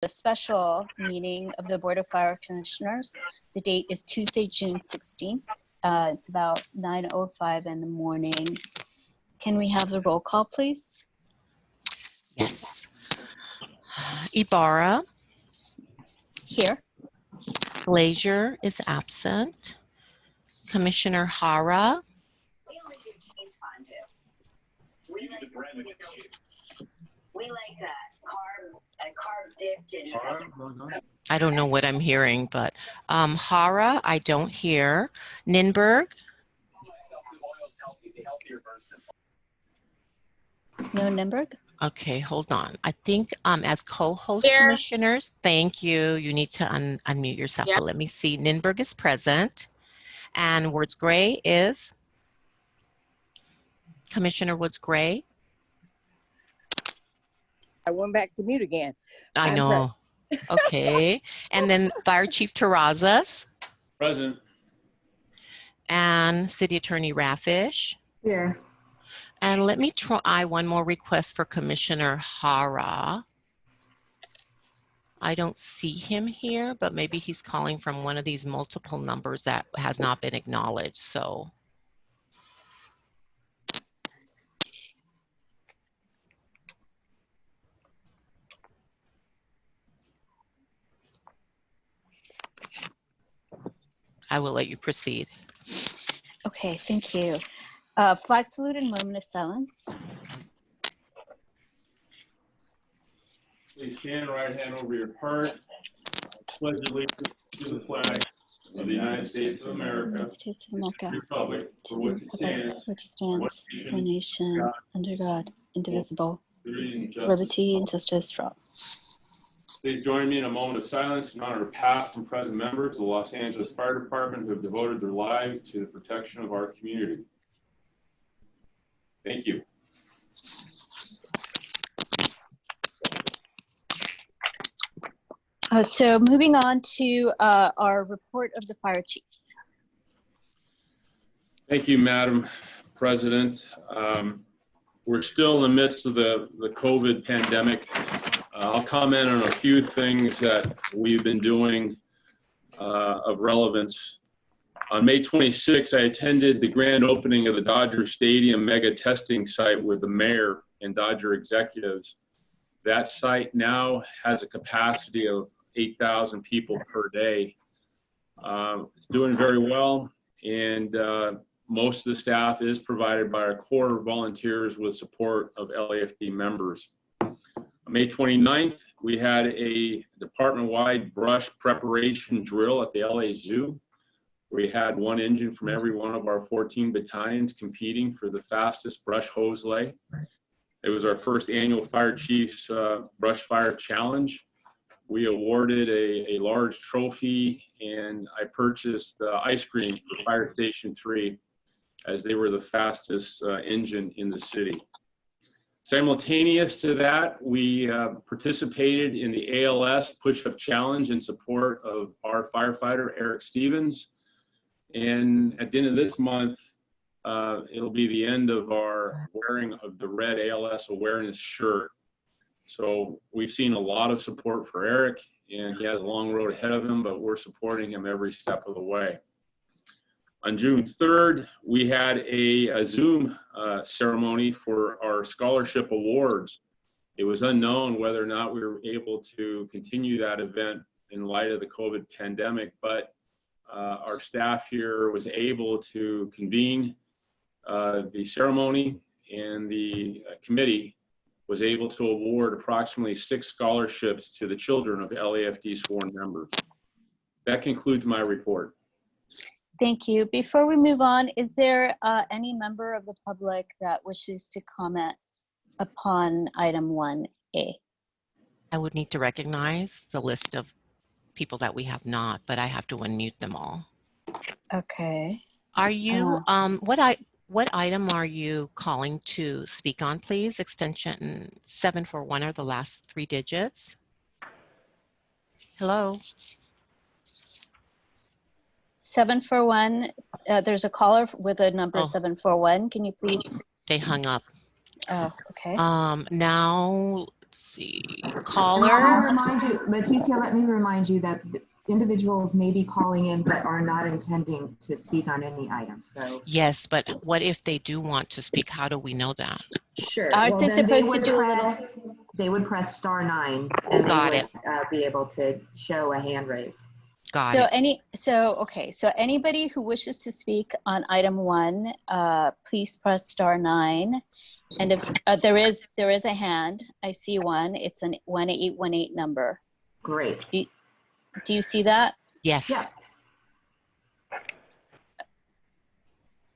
the special meeting of the Board of Fire Commissioners. The date is Tuesday, June 16th. It's about 9:05 in the morning. Can we have the roll call, please? Yes. Ibarra. Here. Glazier is absent. Commissioner Hara. We only do team time too. We like carb dipped in. I don't know what I'm hearing, but Hara, I don't hear. Ninberg. No Ninberg? Okay, hold on. I think as co-host commissioners, thank you. You need to unmute yourself. But let me see. Ninberg is present. And Woods Gray is? Commissioner Woods Gray? I went back to mute again. I know. Okay. And then Fire Chief Terrazas? Present. And City Attorney Raffish? Here. And let me try one more request for Commissioner Hara. I don't see him here, but maybe he's calling from one of these multiple numbers that has not been acknowledged. So I will let you proceed. Okay, thank you. Flag salute and moment of silence. Please stand, right hand over your heart. Pledge allegiance to the flag of the United States of America, Republic, for which it stands, one nation, under God, indivisible, liberty and justice for all. Please join me in a moment of silence in honor of past and present members of the Los Angeles Fire Department who have devoted their lives to the protection of our community. Thank you. So moving on to our report of the fire chief. Thank you, Madam President. We're still in the midst of the COVID pandemic. I'll comment on a few things that we've been doing of relevance. On May 26, I attended the grand opening of the Dodger Stadium mega testing site with the mayor and Dodger executives. That site now has a capacity of 8,000 people per day. It's doing very well, and most of the staff is provided by our core volunteers with support of LAFD members. On May 29th, we had a department-wide brush preparation drill at the LA Zoo. We had one engine from every one of our 14 battalions competing for the fastest brush hose lay. It was our first annual Fire Chiefs Brush Fire Challenge. We awarded a large trophy, and I purchased ice cream for Fire Station 3 as they were the fastest engine in the city. Simultaneous to that, we participated in the ALS Push-Up Challenge in support of our firefighter, Eric Stevens. And at the end of this month, it'll be the end of our wearing of the red ALS awareness shirt. So we've seen a lot of support for Eric, and he has a long road ahead of him, but we're supporting him every step of the way. On June 3rd, we had a Zoom ceremony for our scholarship awards. It was unknown whether or not we were able to continue that event in light of the COVID pandemic, but our staff here was able to convene the ceremony, and the committee was able to award approximately 6 scholarships to the children of LAFD sworn members. That concludes my report. Thank you. Before we move on, is there any member of the public that wishes to comment upon item 1A? I would need to recognize the list of people that we have not, but I have to unmute them all. Okay. Are you, what item are you calling to speak on, please? Extension 741 are the last 3 digits. Hello? 741, there's a caller with a number 741. Can you please? They hung up. Oh, okay. Now, let's see. I'll Caller? remind you, Leticia, let me remind you that individuals may be calling in but are not intending to speak on any item. So Yes, but what if they do want to speak? How do we know that? sure. Aren't Well, they then supposed to do a little? they would press *9 and Got they it. would be able to show a hand raise. Got So it. okay. So anybody who wishes to speak on item 1, please press *9. And if there is a hand, I see one. It's an 1818 number. Great. Do you see that? Yes. Yes.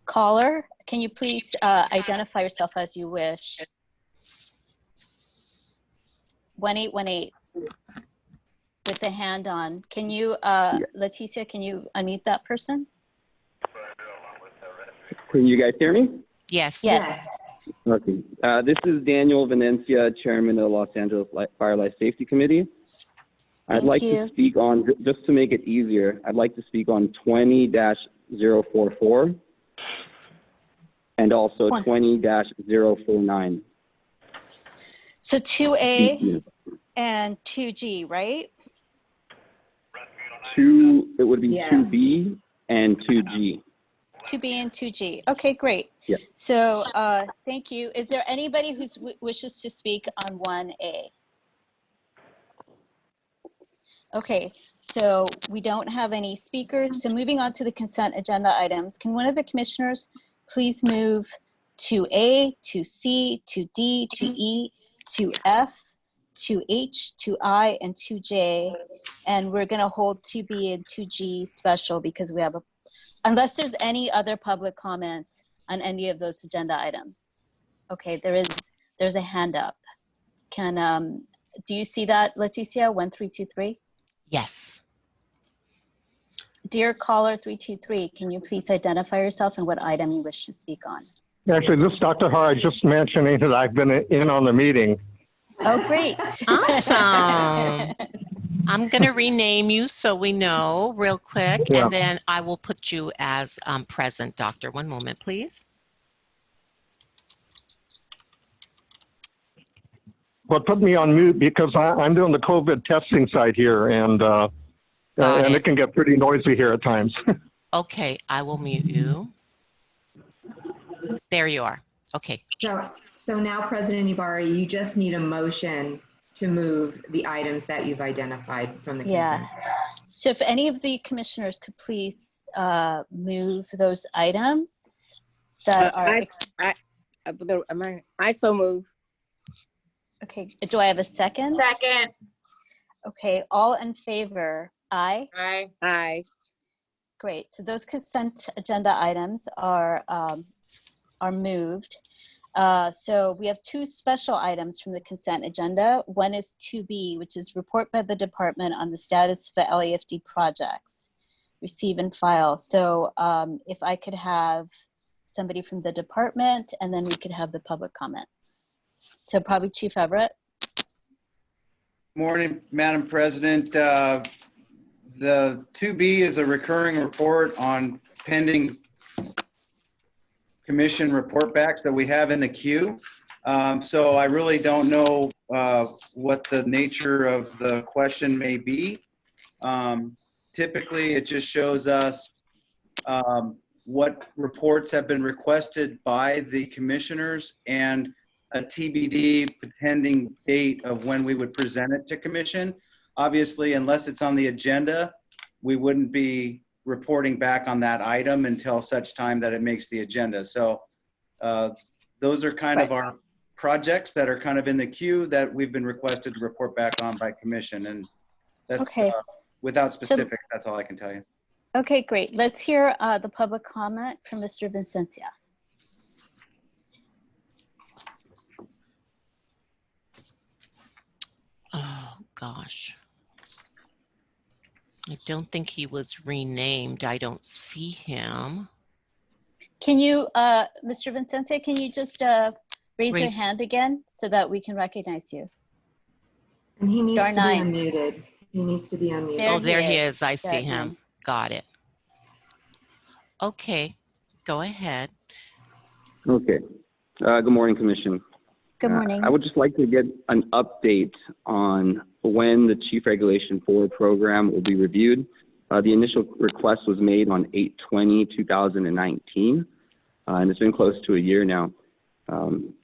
Caller, can you please identify yourself as you wish? 1818 with the hand on. Can you, Leticia, can you unmute that person? Can you guys hear me? Yes. Yes. Okay. This is Daniel Venencia, Chairman of the Los Angeles Fire Life Safety Committee. I'd like to speak on, just to make it easier, I'd like to speak on 20-044 and also 20-049. So 2A and 2G, right? It would be 2B and 2G. 2B and 2G. Okay, great. Yeah. So thank you. Is there anybody who wishes to speak on 1A? Okay, so we don't have any speakers. So moving on to the consent agenda items, can one of the commissioners please move to A, to C, to D, to E, to F, to H, to I, and to J, and we're going to hold 2B and 2G special because we have unless there's any other public comments on any of those agenda items. Okay, there's a hand up. Do you see that, Leticia, 1323? Yes. Dear caller 323, can you please identify yourself and what item you wish to speak on? Actually, this is Dr. Har. Just mentioning that I've been in on the meeting. Oh, great. Awesome. I'm going to rename you so we know real quick, and then I will put you as present, Doctor. One moment, please. Well, put me on mute because I'm doing the COVID testing site here, and it can get pretty noisy here at times. Okay, I will mute you. There you are. Okay. So now, President Ibarra, you just need a motion to move the items that you've identified from the consent. So if any of the commissioners could please move those items that are. I so move. Okay. Do I have a second? Second. Okay. All in favor? Aye. Aye. Aye. Great. So those consent agenda items are moved. So we have 2 special items from the consent agenda. One is 2B, which is report by the department on the status of the LAFD projects, receive and file. So if I could have somebody from the department, and then we could have the public comment. So probably Chief Everett. Morning, Madam President. The 2B is a recurring report on pending commission report backs that we have in the queue. So I really don't know what the nature of the question may be. Typically, it just shows us what reports have been requested by the commissioners and a TBD pending date of when we would present it to commission. Obviously, unless it's on the agenda, we wouldn't be reporting back on that item until such time that it makes the agenda. So those are kind of our projects that are kind of in the queue that we've been requested to report back on by commission. And that's without specifics, that's all I can tell you. Okay, great. Let's hear the public comment from Mr. Vincentia. Oh, gosh. I don't think he was renamed. I don't see him. Can you, Mr. Vincente, can you just raise your hand again so that we can recognize you? And he needs to be unmuted. He needs to be unmuted. There he is. I see him. Got it. Okay. Go ahead. Okay. Good morning, Commission. Good morning. I would just like to get an update on when the Chief Regulation 4 program will be reviewed. The initial request was made on 8/20/2019, and it's been close to a year now.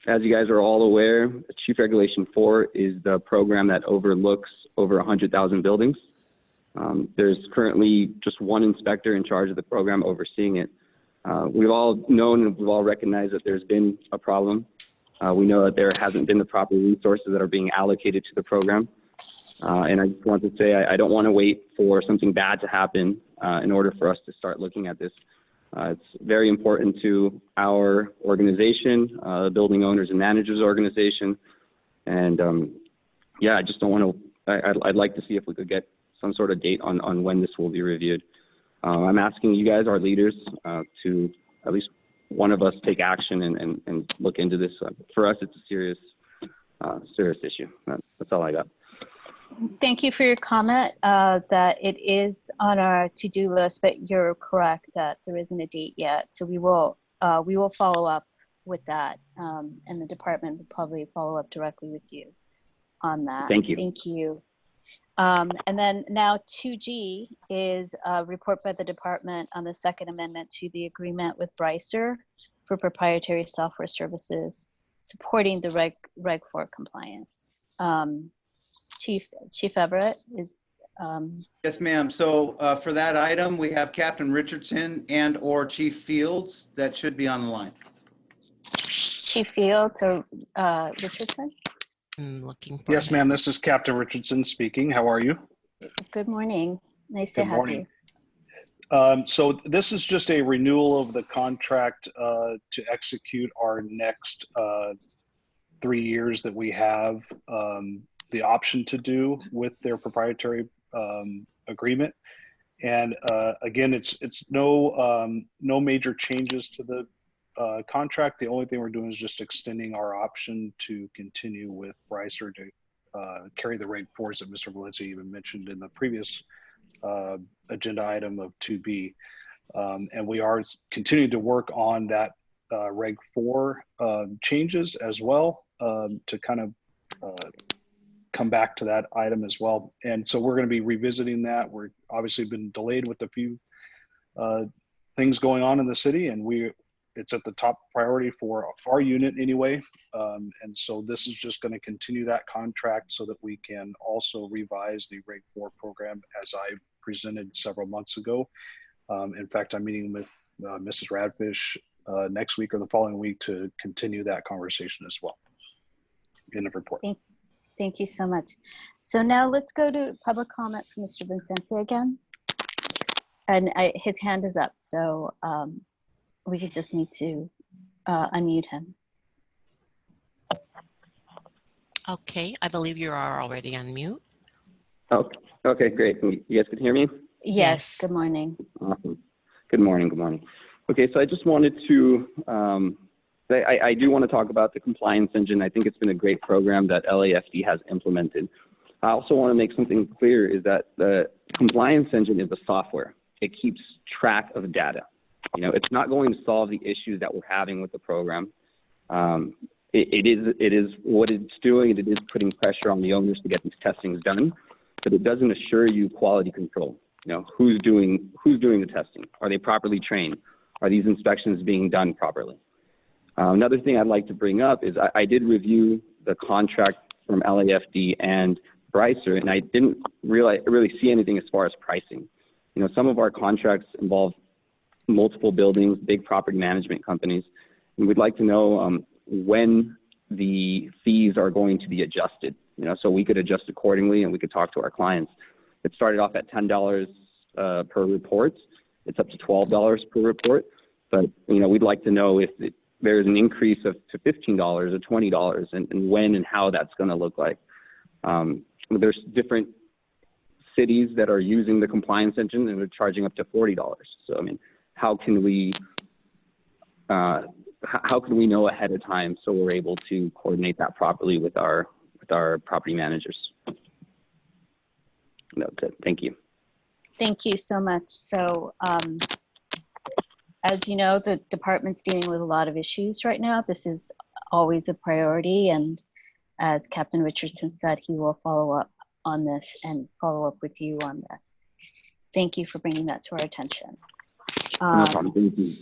As you guys are all aware, Chief Regulation 4 is the program that overlooks over 100,000 buildings. There's currently just one inspector in charge of the program overseeing it. We've all known and we've all recognized that there's been a problem. We know that there hasn't been the proper resources that are being allocated to the program. And I just want to say I don't want to wait for something bad to happen in order for us to start looking at this. It's very important to our organization, the Building Owners and Managers Organization. And yeah, I just don't want to, I'd like to see if we could get some sort of date on when this will be reviewed. I'm asking you guys, our leaders, to at least one of us take action and look into this. For us, it's a serious issue. That's all I got. Thank you for your comment that it is on our to-do list, but you're correct that there isn't a date yet. So we will follow up with that, and the department will probably follow up directly with you on that. Thank you. Thank you. And then now 2G is a report by the department on the second amendment to the agreement with Brycer for proprietary software services supporting the Reg 4 compliance. Chief Everett is. Yes, ma'am. So for that item, we have Captain Richardson and/or Chief Fields that should be on the line. Chief Fields or Richardson? I'm looking for Yes, ma'am. This is Captain Richardson speaking. How are you? Good morning. Nice to have you. So this is just a renewal of the contract to execute our next 3 years that we have the option to do with their proprietary agreement. And again, it's no major changes to the contract. The only thing we're doing is just extending our option to continue with Brycer to carry the Reg 4s that Mr. Valencia even mentioned in the previous agenda item of 2B. And we are continuing to work on that Reg 4 changes as well to kind of come back to that item as well. And so we're going to be revisiting that. We're obviously been delayed with a few things going on in the city, and it's at the top priority for our unit anyway. And so this is just going to continue that contract so that we can also revise the Reg 4 program as I presented several months ago. In fact, I'm meeting with Mrs. Radfish next week or the following week to continue that conversation as well in the report. Thank you so much. So now let's go to public comment from Mr. Vincente again. And his hand is up, so we could just need to unmute him. Okay, I believe you are already on mute. Oh, okay, great. You guys can hear me? Yes, good morning. Awesome. Good morning, good morning. Okay, so I just wanted to, I do want to talk about the compliance engine. I think it's been a great program that LAFD has implemented. I also want to make something clear is that the compliance engine is a software. It keeps track of data. You know, it's not going to solve the issues that we're having with the program. It is what it's doing. It is putting pressure on the owners to get these testings done, but it doesn't assure you quality control. You know, who's doing the testing? Are they properly trained? Are these inspections being done properly? Another thing I'd like to bring up is I did review the contract from LAFD and Brycer, and I didn't really see anything as far as pricing. You know, some of our contracts involve multiple buildings, big property management companies, and we'd like to know when the fees are going to be adjusted, you know, so we could adjust accordingly and we could talk to our clients. It started off at $10 per report. It's up to $12 per report, but, you know, we'd like to know if there's an increase to $15 or $20 and when and how that's going to look like. There's different cities that are using the compliance engine and they're charging up to $40. So, I mean, how can we know ahead of time so we're able to coordinate that properly with our property managers? That's it. Thank you. Thank you so much. So, as you know, the department's dealing with a lot of issues right now. This is always a priority, and as Captain Richardson said, he will follow up on this and follow up with you on this. Thank you for bringing that to our attention. No problem. Thank you.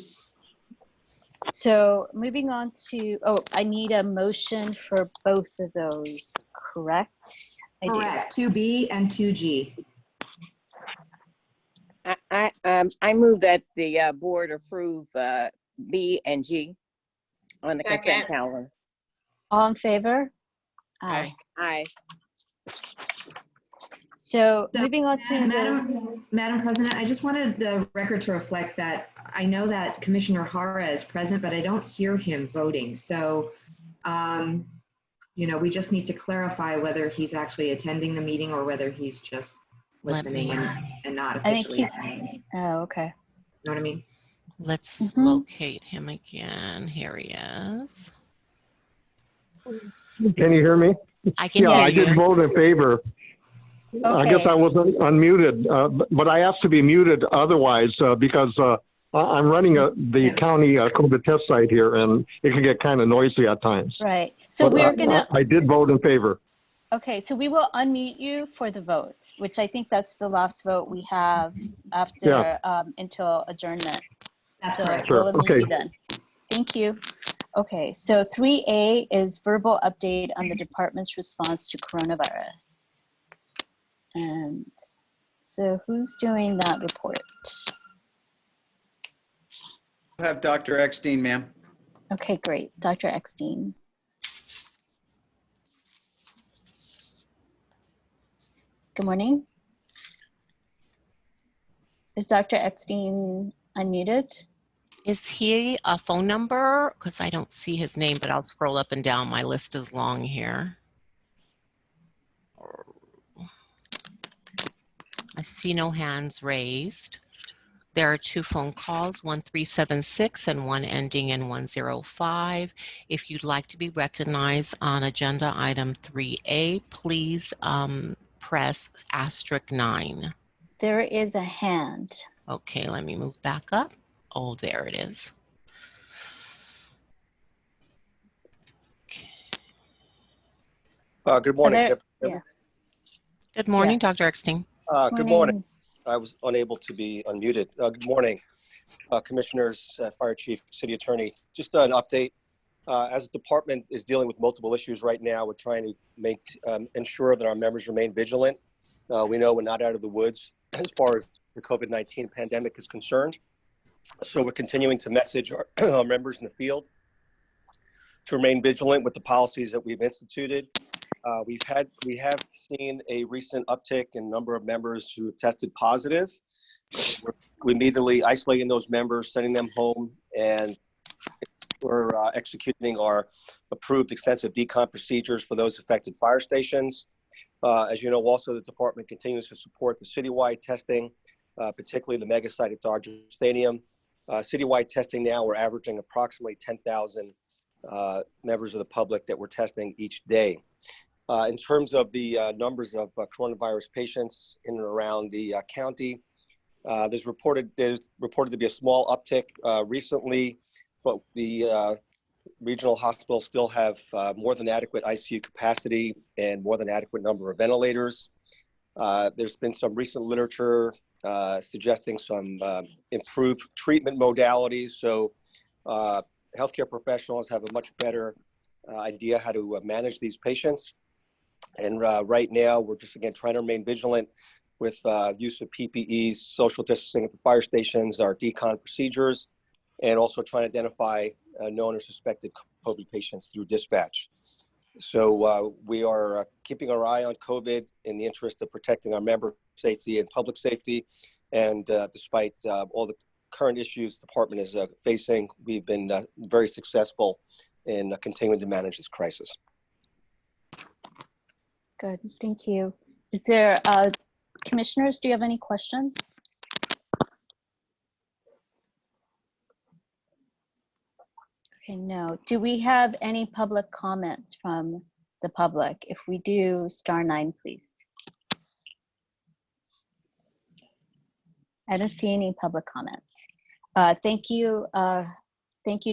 So moving on to, oh, I need a motion for both of those, correct? Correct, 2B and 2G. I move that the board approve B and G on the consent calendar. All in favor? Aye. Aye. So moving on to Madam President, I just wanted the record to reflect that I know that Commissioner Hara is present, but I don't hear him voting. So, you know, we just need to clarify whether he's actually attending the meeting or whether he's just listening and not officially attending. Oh, okay. You know what I mean? Let's locate him again. Here he is. Can you hear me? I can hear you. Yeah, I did vote in favor. Okay. I guess I was unmuted, but I asked to be muted otherwise because I'm running the county COVID test site here, and it can get kind of noisy at times. Right. So but we're going to... I did vote in favor. Okay, so we will unmute you for the vote, which I think that's the last vote we have after until adjournment. That's so correct. We'll unmute Okay. you then. Thank you. Okay, so 3A is verbal update on the department's response to coronavirus. And so who's doing that report? I have Dr. Eckstein, ma'am. Okay, great. Dr. Eckstein. Good morning. Is Dr. Eckstein unmuted? Is he a phone number? Because I don't see his name, but I'll scroll up and down. My list is long here. I see no hands raised. There are 2 phone calls, 1376 and one ending in 105. If you'd like to be recognized on agenda item 3A, please press *9. There is a hand. Okay, let me move back up. Oh, there it is. Good morning. Good morning, Dr. Eckstein. Good morning. I was unable to be unmuted. Good morning, commissioners, fire chief, city attorney. Just an update. As the department is dealing with multiple issues right now, we're trying to ensure that our members remain vigilant. We know we're not out of the woods as far as the COVID-19 pandemic is concerned. So we're continuing to message our members in the field to remain vigilant with the policies that we've instituted. We have seen a recent uptick in number of members who have tested positive. We're immediately isolating those members, sending them home, and we're executing our approved extensive decon procedures for those affected fire stations. As you know, also the department continues to support the citywide testing, particularly the mega site at Dodger Stadium. Citywide testing now, we're averaging approximately 10,000 members of the public that we're testing each day. In terms of the numbers of coronavirus patients in and around the county, there's reported to be a small uptick recently, but the regional hospitals still have more than adequate ICU capacity and more than adequate number of ventilators. There's been some recent literature suggesting some improved treatment modalities, so healthcare professionals have a much better idea how to manage these patients. And right now, we're just, again, trying to remain vigilant with use of PPEs, social distancing at the fire stations, our decon procedures, and also trying to identify known or suspected COVID patients through dispatch. So we are keeping our eye on COVID in the interest of protecting our member safety and public safety. And despite all the current issues the department is facing, we've been very successful in continuing to manage this crisis. Good, thank you. Is there, commissioners, do you have any questions? Okay, no. Do we have any public comments from the public? If we do, *9, please. I don't see any public comments. Thank you,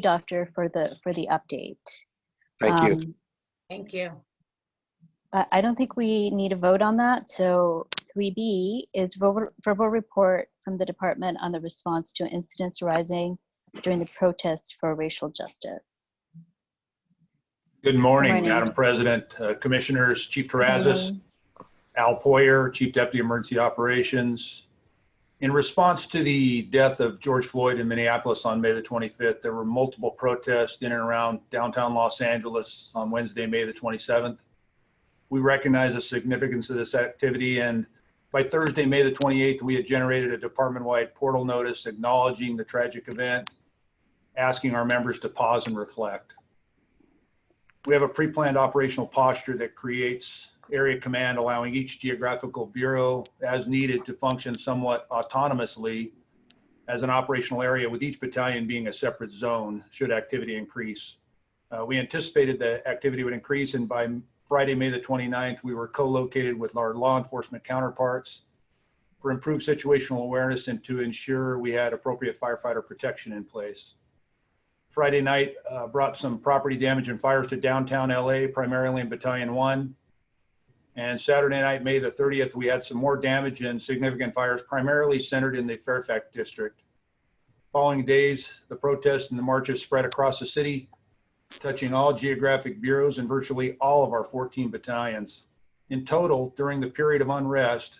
doctor, for the update. Thank you. Thank you. I don't think we need a vote on that. So 3B is verbal report from the department on the response to incidents arising during the protests for racial justice. Good morning, Good morning. Madam President, Commissioners, Chief Terrazas, Al Poyer, Chief Deputy Emergency Operations. In response to the death of George Floyd in Minneapolis on May the 25th, there were multiple protests in and around downtown Los Angeles on Wednesday, May the 27th. We recognize the significance of this activity, and by Thursday, May the 28th, we had generated a department-wide portal notice acknowledging the tragic event, asking our members to pause and reflect. We have a pre-planned operational posture that creates area command, allowing each geographical bureau as needed to function somewhat autonomously as an operational area, with each battalion being a separate zone should activity increase. We anticipated that activity would increase, and by Friday, May the 29th, we were co-located with our law enforcement counterparts for improved situational awareness and to ensure we had appropriate firefighter protection in place. Friday night brought some property damage and fires to downtown LA, primarily in Battalion 1. And Saturday night, May the 30th, we had some more damage and significant fires, primarily centered in the Fairfax district. Following days, the protests and the marches spread across the city, touching all geographic bureaus and virtually all of our 14 battalions. In total, during the period of unrest,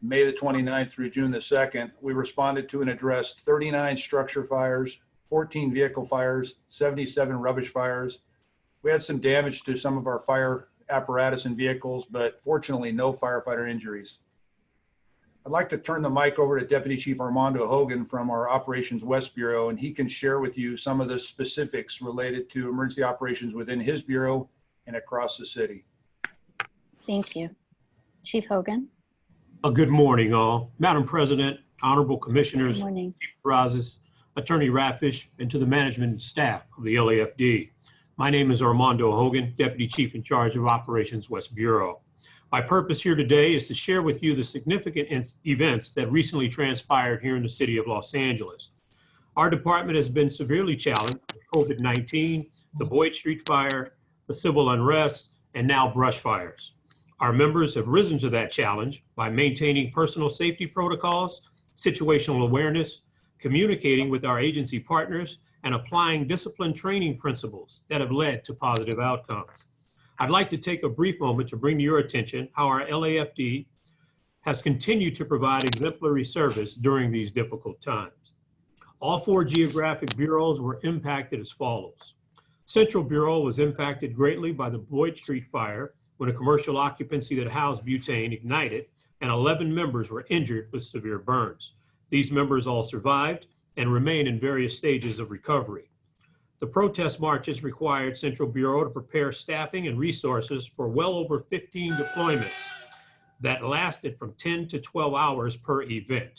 May the 29th through June the 2nd, we responded to and addressed 39 structure fires, 14 vehicle fires, 77 rubbish fires. We had some damage to some of our fire apparatus and vehicles, but fortunately no firefighter injuries. I'd like to turn the mic over to Deputy Chief Armando Hogan from our Operations West Bureau, and he can share with you some of the specifics related to emergency operations within his bureau and across the city. Thank you. Chief Hogan. Good morning, all. Madam President, Honorable Commissioners, Good morning. Chief Terrazas, Attorney Ratfish, and to the management and staff of the LAFD. My name is Armando Hogan, Deputy Chief in charge of Operations West Bureau. My purpose here today is to share with you the significant events that recently transpired here in the city of Los Angeles. Our department has been severely challenged with COVID-19, the Boyd Street fire, the civil unrest, and now brush fires. Our members have risen to that challenge by maintaining personal safety protocols, situational awareness, communicating with our agency partners, and applying discipline training principles that have led to positive outcomes. I'd like to take a brief moment to bring to your attention how our LAFD has continued to provide exemplary service during these difficult times. All 4 geographic bureaus were impacted as follows. Central Bureau was impacted greatly by the Boyd Street fire when a commercial occupancy that housed butane ignited and 11 members were injured with severe burns. These members all survived and remain in various stages of recovery. The protest marches required Central Bureau to prepare staffing and resources for well over 15 deployments that lasted from 10 to 12 hours per event.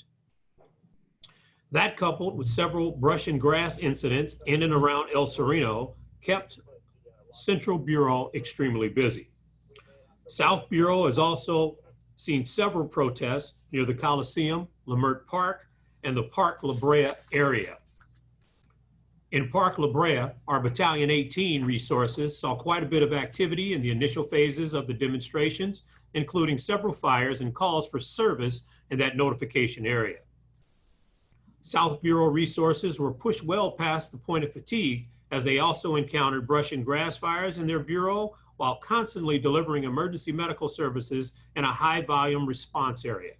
That, coupled with several brush and grass incidents in and around El Sereno, kept Central Bureau extremely busy. South Bureau has also seen several protests near the Coliseum, Lamert Park, and the Park La Brea area. In Park La Brea, our Battalion 18 resources saw quite a bit of activity in the initial phases of the demonstrations, including several fires and calls for service in that notification area. South Bureau resources were pushed well past the point of fatigue as they also encountered brush and grass fires in their bureau while constantly delivering emergency medical services in a high-volume response area.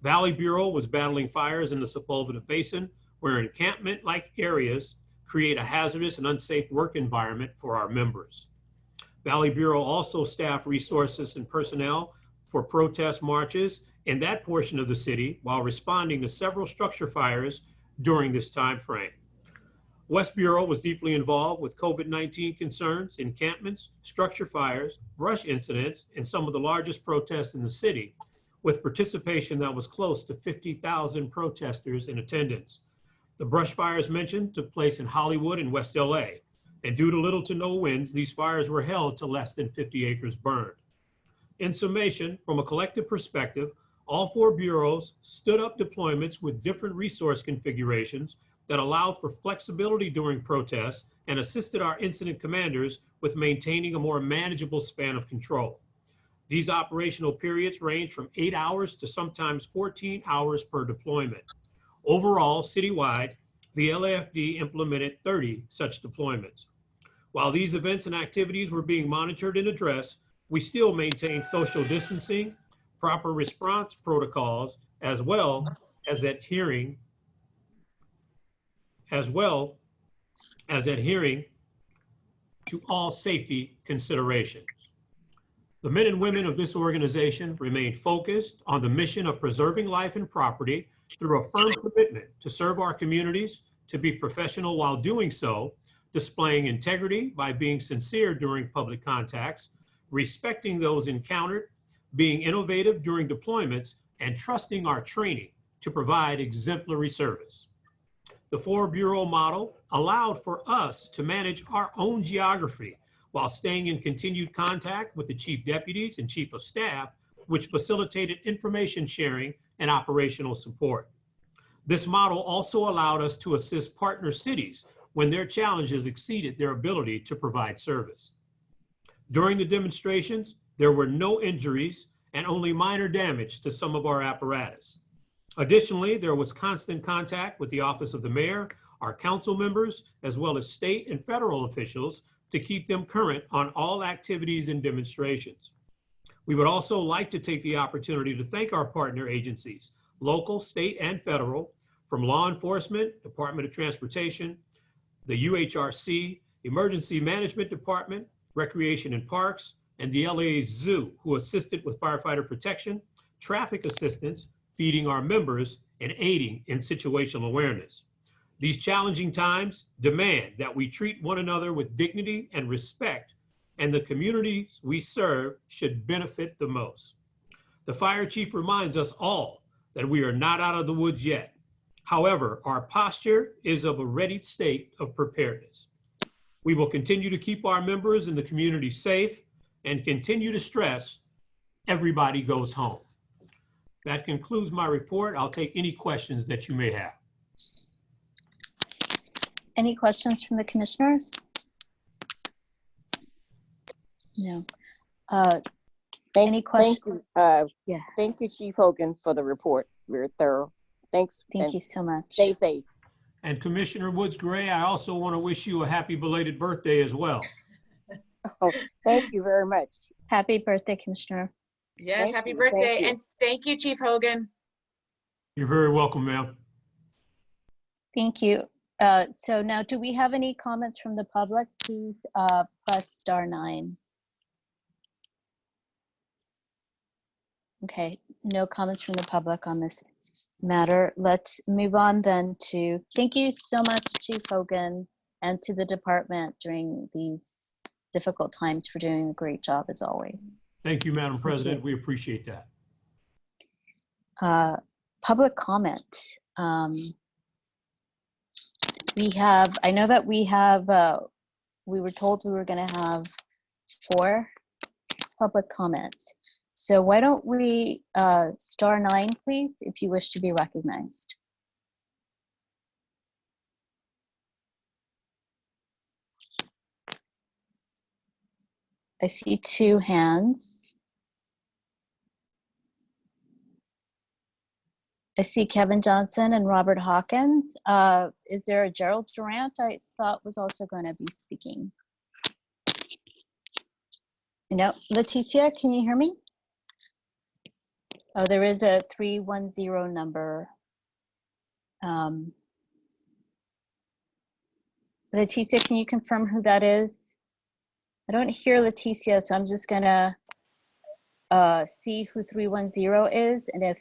Valley Bureau was battling fires in the Sepulveda Basin, where encampment-like areas create a hazardous and unsafe work environment for our members. Valley Bureau also staffed resources and personnel for protest marches in that portion of the city while responding to several structure fires during this time frame. West Bureau was deeply involved with COVID-19 concerns, encampments, structure fires, brush incidents, and some of the largest protests in the city, with participation that was close to 50,000 protesters in attendance. The brush fires mentioned took place in Hollywood and West LA, and due to little to no winds, these fires were held to less than 50 acres burned. In summation, from a collective perspective, All 4 bureaus stood up deployments with different resource configurations that allowed for flexibility during protests and assisted our incident commanders with maintaining a more manageable span of control. These operational periods range from 8 hours to sometimes 14 hours per deployment. Overall, citywide, the LAFD implemented 30 such deployments. While these events and activities were being monitored and addressed, we still maintained social distancing, proper response protocols, as well as adhering to all safety considerations. The men and women of this organization remain focused on the mission of preserving life and property through a firm commitment to serve our communities, to be professional while doing so, displaying integrity by being sincere during public contacts, respecting those encountered, being innovative during deployments, and trusting our training to provide exemplary service. The 4-bureau model allowed for us to manage our own geography while staying in continued contact with the chief deputies and chief of staff, which facilitated information sharing and operational support. This model also allowed us to assist partner cities when their challenges exceeded their ability to provide service. During the demonstrations, there were no injuries and only minor damage to some of our apparatus. Additionally, there was constant contact with the Office of the Mayor, our council members, as well as state and federal officials to keep them current on all activities and demonstrations. We would also like to take the opportunity to thank our partner agencies, local, state, and federal, from law enforcement, Department of Transportation, the UHRC, Emergency Management Department, Recreation and Parks, and the LA Zoo, who assisted with firefighter protection, traffic assistance, feeding our members, and aiding in situational awareness. These challenging times demand that we treat one another with dignity and respect, and the communities we serve should benefit the most. The fire chief reminds us all that we are not out of the woods yet. However, our posture is of a ready state of preparedness. We will continue to keep our members and the community safe and continue to stress everybody goes home. That concludes my report. I'll take any questions that you may have. Any questions from the commissioners? No. Any questions? Thank you, Chief Hogan, for the report. Very thorough. Thanks. Thank you so much. Stay safe. And Commissioner Woods Gray, I also want to wish you a happy belated birthday as well. Oh, thank you very much. Happy birthday, Commissioner. Yes, happy birthday. And thank you, Chief Hogan. You're very welcome, ma'am. Thank you. So now, do we have any comments from the public? Please press *9. Okay, no comments from the public on this matter. Let's move on then to, thank you so much, Chief Hogan, and to the department during these difficult times for doing a great job as always. Thank you, Madam President. We appreciate that. Public comment. I know that we were told we were going to have 4 public comments. So why don't we *9, please, if you wish to be recognized. I see 2 hands. I see Kevin Johnson and Robert Hawkins. Is there a Gerald Durant I thought was also going to be speaking? No. Leticia, can you hear me? Oh, there is a 310 number. Leticia, can you confirm who that is? I don't hear Leticia, so I'm just going to see who 310 is, and if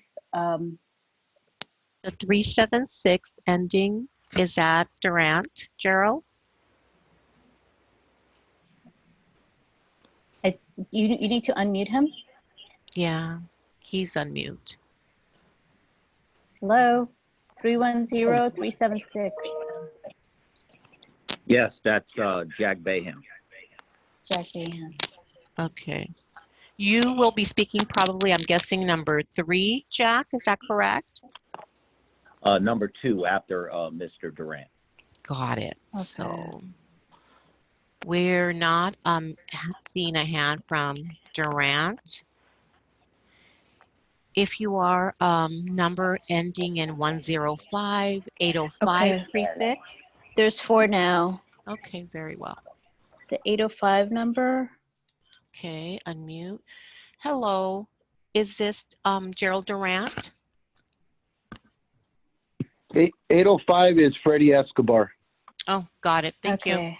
the 376 ending, is that Durant, Gerald? You need to unmute him. Yeah, he's on mute. Hello, 310, 376. Yes, that's Jack Baham. Jack Baham. Okay. You will be speaking probably, I'm guessing, number 3, Jack, is that correct? Number 2 after Mr. Durant. Got it. Okay. So we're not seeing a hand from Durant. If you are number ending in 105, 805 Okay. prefix. There's 4 now. Okay, very well. The 805 number. Okay, unmute. Hello, is this Gerald Durant? 805 is Freddie Escobar. Oh, got it. Thank you. Okay.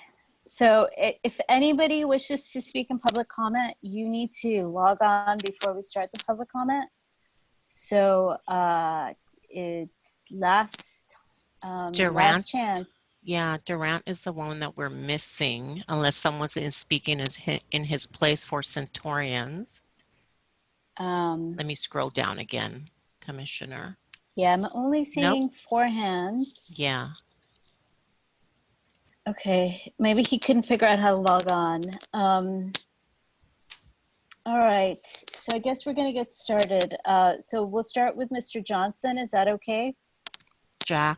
So if anybody wishes to speak in public comment, you need to log on before we start the public comment. So it's last chance. Yeah, Durant is the one that we're missing, unless someone's speaking in his place for Centurions. Let me scroll down again, Commissioner. Yeah, I'm only seeing 4 hands. Yeah. Okay, maybe he couldn't figure out how to log on. All right, so I guess we're going to get started. So we'll start with Mr. Johnson. Is that okay? Jack.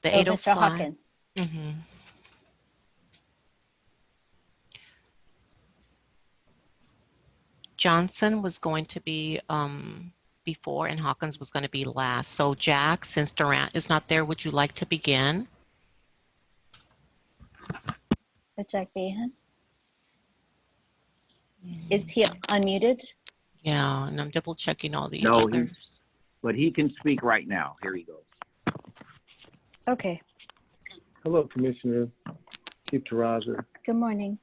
The 805. Mr. Hawkins. Mm-hmm. Johnson was going to be before and Hawkins was going to be last. So Jack, since Durant is not there, would you like to begin? Jack Bahan. Is he unmuted? Yeah, and I'm double checking all the No, others. But he can speak right now. Here he goes. Okay. Hello, Commissioner, Chief Terraza. Good morning.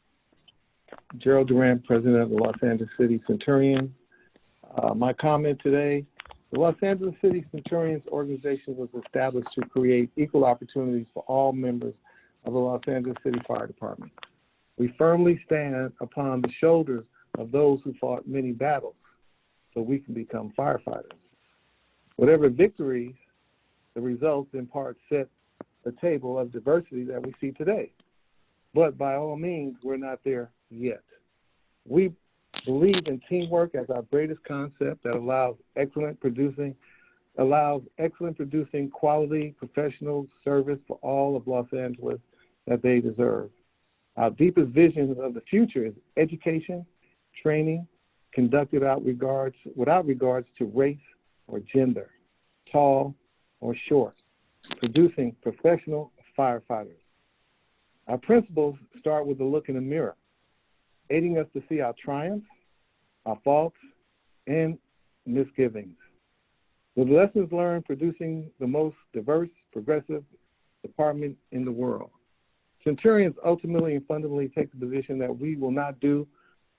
Gerald Durant, President of the Los Angeles City Centurions. My comment today, the Los Angeles City Centurions organization was established to create equal opportunities for all members of the Los Angeles City Fire Department. We firmly stand upon the shoulders of those who fought many battles so we can become firefighters. Whatever victories, the results in part set the table of diversity that we see today. But by all means, we're not there yet. We believe in teamwork as our greatest concept that allows excellent producing quality professional service for all of Los Angeles that they deserve. Our deepest vision of the future is education, training, conducted without regards to race or gender, tall or short, producing professional firefighters. Our principles start with a look in the mirror, aiding us to see our triumphs, our faults, and misgivings. The lessons learned producing the most diverse, progressive department in the world. Centurions ultimately and fundamentally take the position that we will not do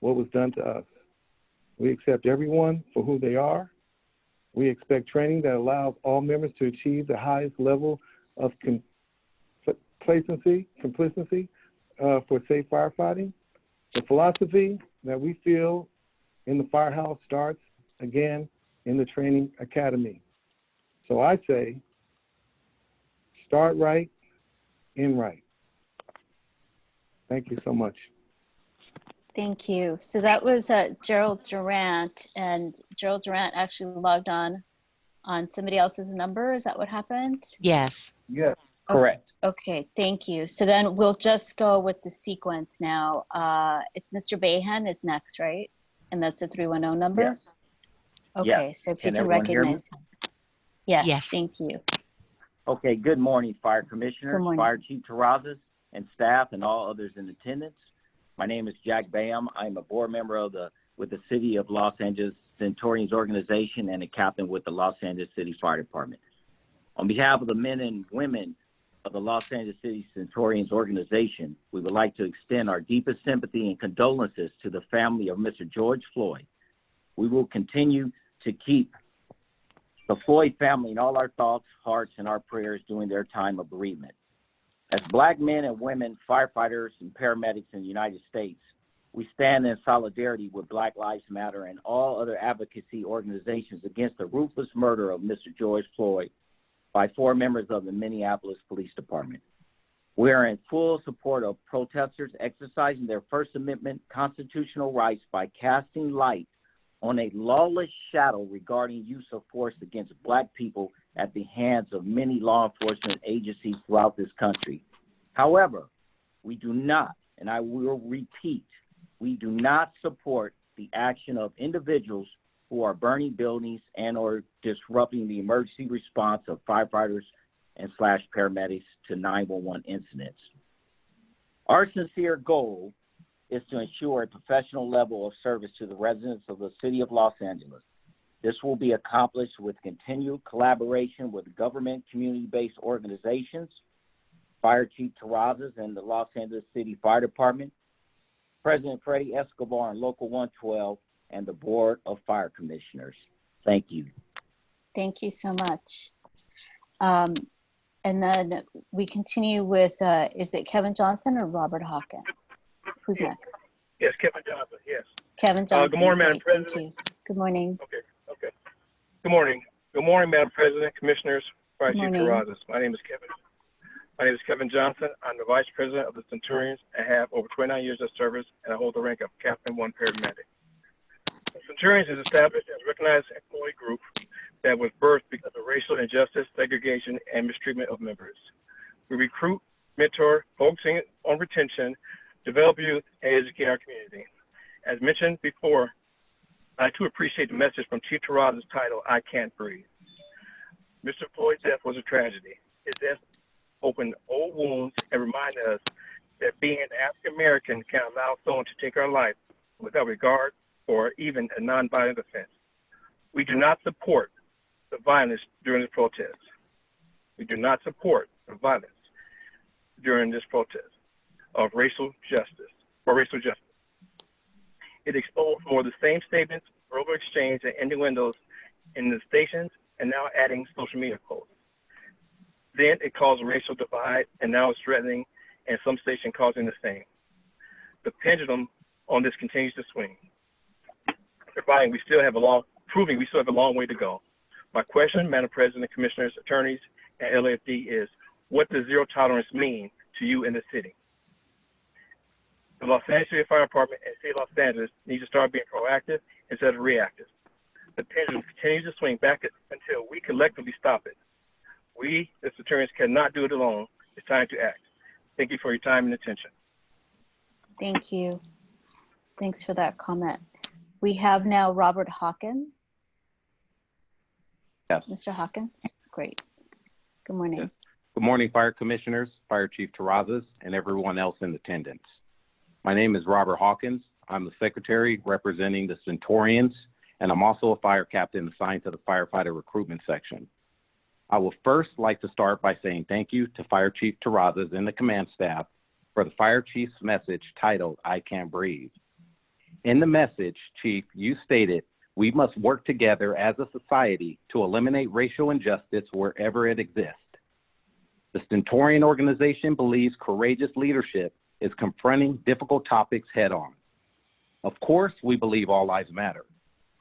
what was done to us. We accept everyone for who they are. We expect training that allows all members to achieve the highest level of complacency for safe firefighting. The philosophy that we feel in the firehouse starts again in the training academy. So I say, start right, end right. Thank you so much. Thank you. So that was Gerald Durant, and Gerald Durant actually logged on somebody else's number. Is that what happened? Yes. Yes, correct. Okay, thank you. So then we'll just go with the sequence now. It's Mr. Bahan is next, right? And that's the 310 number? Yes. Okay, yes. so if you can everyone hear recognize him. Yes, yes, thank you. Okay, good morning, Fire Commissioners, Fire Chief Terrazas, and staff, and all others in attendance. My name is Jack Bam. I'm a board member with the City of Los Angeles Centurions organization and a captain with the Los Angeles City Fire Department. On behalf of the men and women of the Los Angeles City Centurions organization, we would like to extend our deepest sympathy and condolences to the family of Mr. George Floyd. We will continue to keep the Floyd family in all our thoughts, hearts, and our prayers during their time of bereavement. As Black men and women, firefighters and paramedics in the United States, we stand in solidarity with Black Lives Matter and all other advocacy organizations against the ruthless murder of Mr. George Floyd by 4 members of the Minneapolis Police Department. We are in full support of protesters exercising their First Amendment constitutional rights by casting light on a lawless shadow regarding use of force against Black people at the hands of many law enforcement agencies throughout this country. However, we do not, and I will repeat, we do not support the action of individuals who are burning buildings and or disrupting the emergency response of firefighters and / paramedics to 911 incidents. Our sincere goal is to ensure a professional level of service to the residents of the city of Los Angeles. This will be accomplished with continued collaboration with government community-based organizations, Fire Chief Terrazas and the Los Angeles City Fire Department, President Freddie Escobar and Local 112, and the Board of Fire Commissioners. Thank you. Thank you so much. And then we continue with, is it Kevin Johnson or Robert Hawkins? Who's next? Yes, Kevin Johnson, yes. Kevin Johnson. Good morning, Madam Great, President. thank you. Good morning. Okay. Good morning. Good morning, Madam President, Commissioners, Fire Chief morning. Terrazas. My name is Kevin Johnson. I'm the Vice President of the Centurions and have over 29 years of service, and I hold the rank of Captain 1 Paramedic. The Centurions is established as a recognized employee group that was birthed because of racial injustice, segregation, and mistreatment of members. We recruit, mentor, focusing on retention, develop youth, and educate our community. As mentioned before, I too appreciate the message from Chief Terrazas titled, I Can't Breathe. Mr. Floyd's death was a tragedy. His death opened old wounds and reminded us that being an African American can allow someone to take our life without regard or even a nonviolent offense. We do not support the violence during the protest. We do not support the violence during this protest of racial justice. It exposed more of the same statements, verbal exchange, and innuendos in the stations, and now adding social media posts. Then it caused a racial divide, and now it's threatening, and some stations causing the same. The pendulum on this continues to swing, proving we still have a long way to go. My question, Madam President, Commissioners, attorneys, and LAFD is, what does zero tolerance mean to you in the city? The Los Angeles City Fire Department and City of Los Angeles need to start being proactive instead of reactive. The pendulum continues to swing back until we collectively stop it. We, the Centurions, cannot do it alone. It's time to act. Thank you for your time and attention. Thank you. Thanks for that comment. We have now Robert Hawkins. Yes. Mr. Hawkins, great. Good morning. Yes. Good morning, Fire Commissioners, Fire Chief Terrazas, and everyone else in attendance. My name is Robert Hawkins. I'm the Secretary representing the Centurions, and I'm also a fire captain assigned to the Firefighter Recruitment Section. I would first like to start by saying thank you to Fire Chief Terrazas and the command staff for the Fire Chief's message titled, I Can't Breathe. In the message, Chief, you stated, we must work together as a society to eliminate racial injustice wherever it exists. The Centurion organization believes courageous leadership is confronting difficult topics head on. Of course, we believe all lives matter,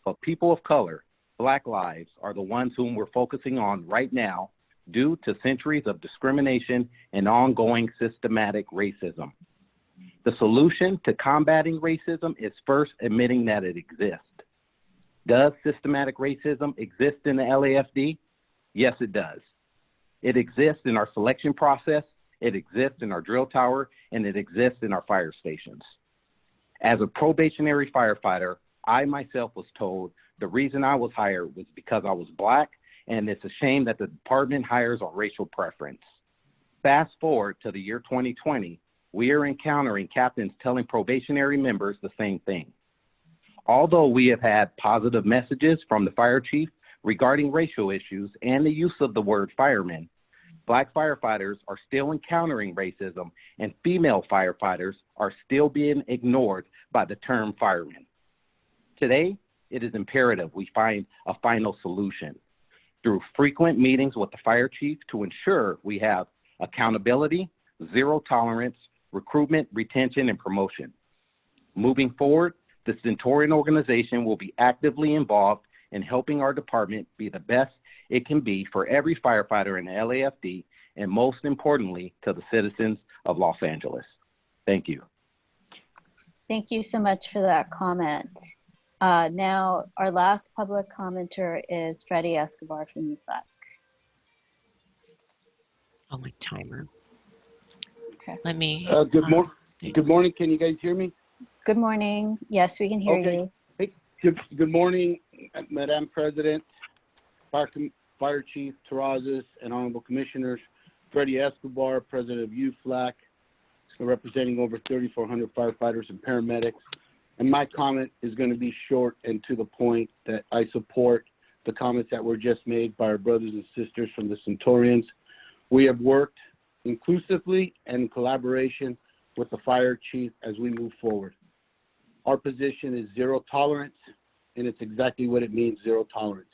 but people of color, Black lives, are the ones whom we're focusing on right now due to centuries of discrimination and ongoing systematic racism. The solution to combating racism is first admitting that it exists. Does systematic racism exist in the LAFD? Yes, it does. It exists in our selection process, it exists in our drill tower, and it exists in our fire stations. As a probationary firefighter, I myself was told the reason I was hired was because I was Black, and it's a shame that the department hires on racial preference. Fast forward to the year 2020, we are encountering captains telling probationary members the same thing. Although we have had positive messages from the fire chief regarding racial issues and the use of the word firemen, Black firefighters are still encountering racism, and female firefighters are still being ignored by the term firemen. Today, it is imperative we find a final solution through frequent meetings with the fire chief to ensure we have accountability, zero tolerance, recruitment, retention, and promotion. Moving forward, the Centurion organization will be actively involved in helping our department be the best it can be for every firefighter in the LAFD and most importantly, to the citizens of Los Angeles. Thank you. Thank you so much for that comment. Now, our last public commenter is Freddie Escobar from UFLAC. Oh, my timer. Okay. Let me. Good morning. Can you guys hear me? Good morning. Yes, we can hear you. Hey, good morning, Madam President, Fire Chief Terrazas, and Honorable Commissioners. Freddie Escobar, President of UFLAC, representing over 3,400 firefighters and paramedics. And my comment is going to be short and to the point, that I support the comments that were just made by our brothers and sisters from the Centurions. We have worked inclusively and in collaboration with the fire chief as we move forward. Our position is zero tolerance, and it's exactly what it means, zero tolerance.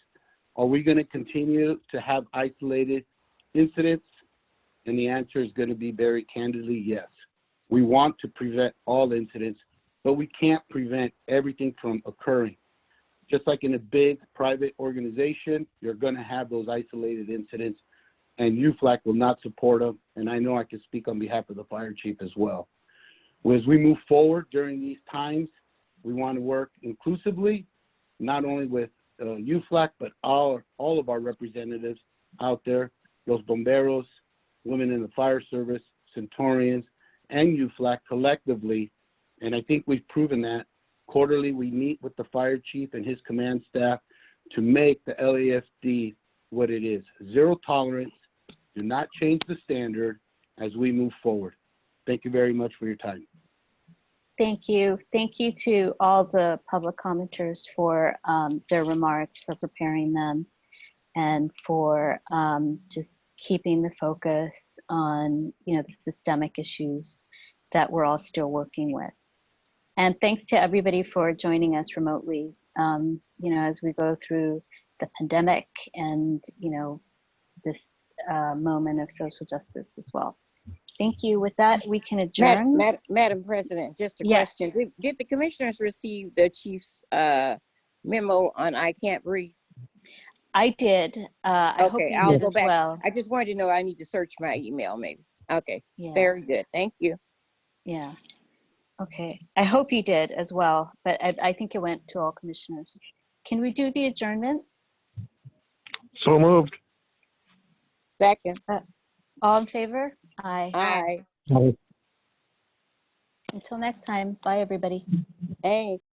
Are we going to continue to have isolated incidents? And the answer is going to be very candidly, yes. We want to prevent all incidents, but we can't prevent everything from occurring. Just like in a big private organization, you're going to have those isolated incidents, and UFLAC will not support them, and I know I can speak on behalf of the fire chief as well. As we move forward during these times, we want to work inclusively, not only with UFLAC, but all of our representatives out there, Los Bomberos, Women in the Fire Service, Centurions, and UFLAC collectively, and I think we've proven that. Quarterly, we meet with the fire chief and his command staff to make the LAFD what it is. Zero tolerance. Do not change the standard as we move forward. Thank you very much for your time. Thank you. Thank you to all the public commenters for their remarks, for preparing them, and for just keeping the focus on, the systemic issues that we're all still working with. And thanks to everybody for joining us remotely, as we go through the pandemic and, this moment of social justice as well. Thank you. With that, we can adjourn. Madam President, just a Yes. question. Did the commissioners receive the chief's memo on I Can't Breathe? I did. I hope you I'll did go as back. well. I just wanted to know, I need to search my email maybe. Okay, Yeah. Very good. Thank you. Yeah. Okay. I hope you did as well, but I think it went to all commissioners. Can we do the adjournment? So moved. Second. All in favor? Aye. Aye. Aye. Until next time. Bye, everybody. Hey.